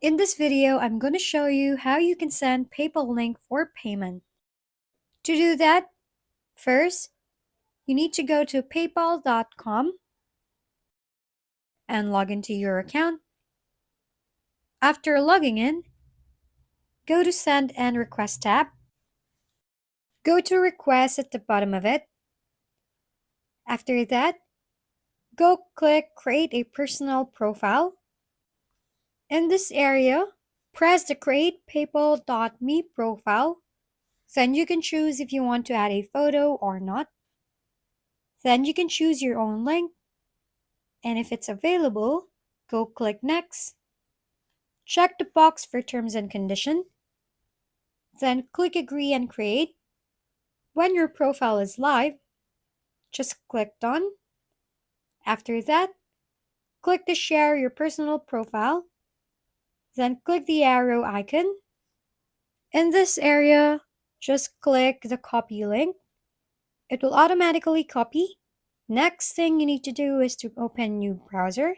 In this video, I'm going to show you how you can send PayPal link for payment. To do that, first, you need to go to paypal.com and log into your account. After logging in, go to Send and Request tab. Go to Request at the bottom of it. After that, go click Create a Personal Profile. In this area, press the Create PayPal.me profile. Then you can choose if you want to add a photo or not. Then you can choose your own link, and if it's available, go click Next. Check the box for terms and conditions. Then click Agree and Create. When your profile is live, just click Done. After that, click the Share Your Personal Profile. Then click the arrow icon. In this area, just click the Copy link. It will automatically copy. Next thing you need to do is to open new browser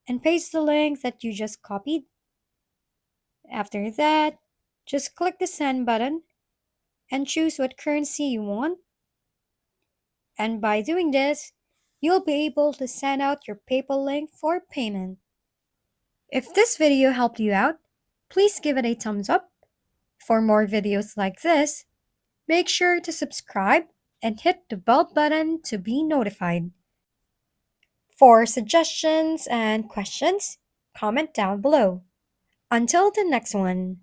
and paste the link that you just copied. After that, just click the Send button and choose what currency you want. And by doing this, you'll be able to send out your PayPal link for payment. If this video helped you out, please give it a thumbs up. For more videos like this, make sure to subscribe and hit the bell button to be notified. For suggestions and questions, comment down below. Until the next one.